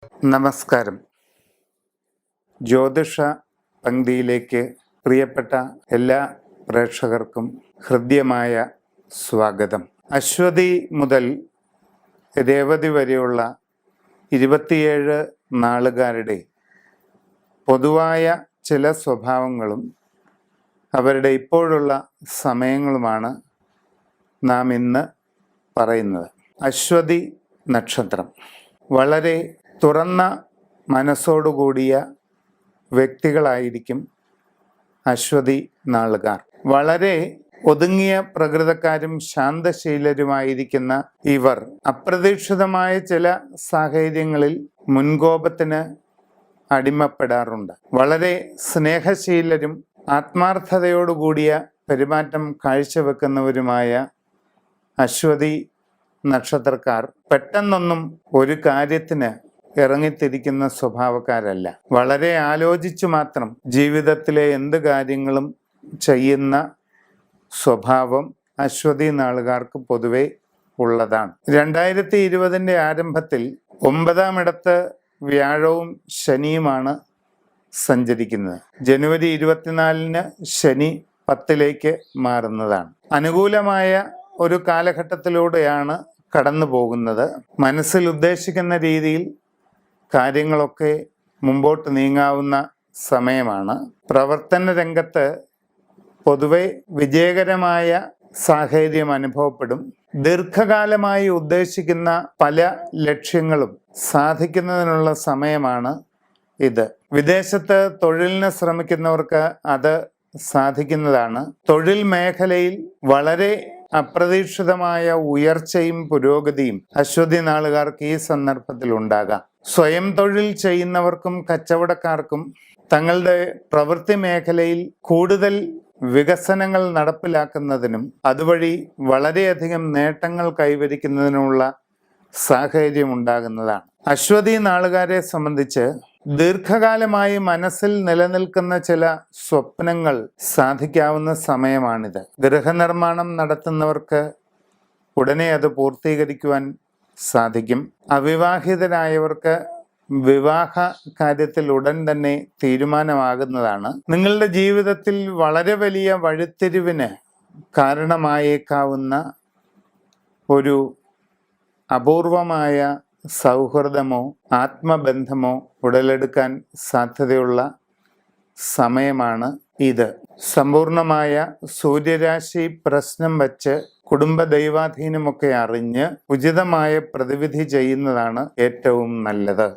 നമസ്കാരം. ജ്യോതിഷ പങ്ക്തിയിലേക്ക് പ്രിയപ്പെട്ട എല്ലാ പ്രേക്ഷകർക്കും ഹൃദ്യമായ സ്വാഗതം. അശ്വതി മുതൽ രേവതി വരെയുള്ള 27 നാളുകാരുടെ പൊതുവായ ചില സ്വഭാവങ്ങളും അവരുടെ ഇപ്പോഴുള്ള സമയങ്ങളുമാണ് നാം ഇന്ന് പറയുന്നത്. അശ്വതി നക്ഷത്രം വളരെ തുറന്ന മനസ്സോടുകൂടിയ വ്യക്തികളായിരിക്കും അശ്വതി നാളുകാർ. വളരെ ഒതുങ്ങിയ പ്രകൃതക്കാരും ശാന്തശീലരുമായിരിക്കുന്ന ഇവർ അപ്രതീക്ഷിതമായ ചില സാഹചര്യങ്ങളിൽ മുൻകോപത്തിന് അടിമപ്പെടാറുണ്ട്. വളരെ സ്നേഹശീലരും ആത്മാർത്ഥതയോടുകൂടിയ പെരുമാറ്റം കാഴ്ചവെക്കുന്നവരുമായ അശ്വതി നക്ഷത്രക്കാർ പെട്ടെന്നൊന്നും ഒരു കാര്യത്തിന് ഇറങ്ങിത്തിരിക്കുന്ന സ്വഭാവക്കാരല്ല. വളരെ ആലോചിച്ചു മാത്രം ജീവിതത്തിലെ എന്ത് കാര്യങ്ങളും ചെയ്യുന്ന സ്വഭാവം അശ്വതി നാളുകാർക്ക് പൊതുവെ ഉള്ളതാണ്. 2020 ആരംഭത്തിൽ 9-ാം ഇടത്ത് വ്യാഴവും ശനിയുമാണ് സഞ്ചരിക്കുന്നത്. ജനുവരി 24 ശനി 10ലേക്ക് മാറുന്നതാണ്. അനുകൂലമായ ഒരു കാലഘട്ടത്തിലൂടെയാണ് കടന്നു പോകുന്നത്. മനസ്സിൽ ഉദ്ദേശിക്കുന്ന രീതിയിൽ കാര്യങ്ങളൊക്കെ മുമ്പോട്ട് നീങ്ങാവുന്ന സമയമാണ്. പ്രവർത്തന രംഗത്ത് പൊതുവെ വിജയകരമായ സാഹചര്യം അനുഭവപ്പെടും. ദീർഘകാലമായി ഉദ്ദേശിക്കുന്ന പല ലക്ഷ്യങ്ങളും സാധിക്കുന്നതിനുള്ള സമയമാണ് ഇത്. വിദേശത്ത് തൊഴിലിന് ശ്രമിക്കുന്നവർക്ക് അത് സാധിക്കുന്നതാണ്. തൊഴിൽ മേഖലയിൽ വളരെ അപ്രതീക്ഷിതമായ ഉയർച്ചയും പുരോഗതിയും അശ്വതി നാളുകാർക്ക് ഈ സന്ദർഭത്തിൽ ഉണ്ടാകാം. സ്വയം തൊഴിൽ ചെയ്യുന്നവർക്കും കച്ചവടക്കാർക്കും തങ്ങളുടെ പ്രവൃത്തി മേഖലയിൽ കൂടുതൽ വികസനങ്ങൾ നടപ്പിലാക്കുന്നതിനും അതുവഴി വളരെയധികം നേട്ടങ്ങൾ കൈവരിക്കുന്നതിനുമുള്ള സാഹചര്യം ഉണ്ടാകുന്നതാണ്. അശ്വതി നാളുകാരെ സംബന്ധിച്ച് ദീർഘകാലമായി മനസ്സിൽ നിലനിൽക്കുന്ന ചില സ്വപ്നങ്ങൾ സാധിക്കാവുന്ന സമയമാണിത്. ഗൃഹനിർമ്മാണം നടത്തുന്നവർക്ക് ഉടനെ അത് പൂർത്തീകരിക്കുവാൻ സാധിക്കും. അവിവാഹിതരായവർക്ക് വിവാഹ കാര്യത്തിൽ ഉടൻ തന്നെ തീരുമാനമാകുന്നതാണ്. നിങ്ങളുടെ ജീവിതത്തിൽ വളരെ വലിയ വഴിത്തിരിവിന് കാരണമായേക്കാവുന്ന ഒരു അപൂർവമായ സൗഹൃദമോ ആത്മബന്ധമോ ഉടലെടുക്കാൻ സാധ്യതയുള്ള സമയമാണ് ഇത്. സമ്പൂർണമായ സൂര്യരാശി പ്രശ്നം വച്ച് കുടുംബ ദൈവാധീനമൊക്കെ അറിഞ്ഞ് ഉചിതമായ പ്രതിവിധി ചെയ്യുന്നതാണ് ഏറ്റവും നല്ലത്.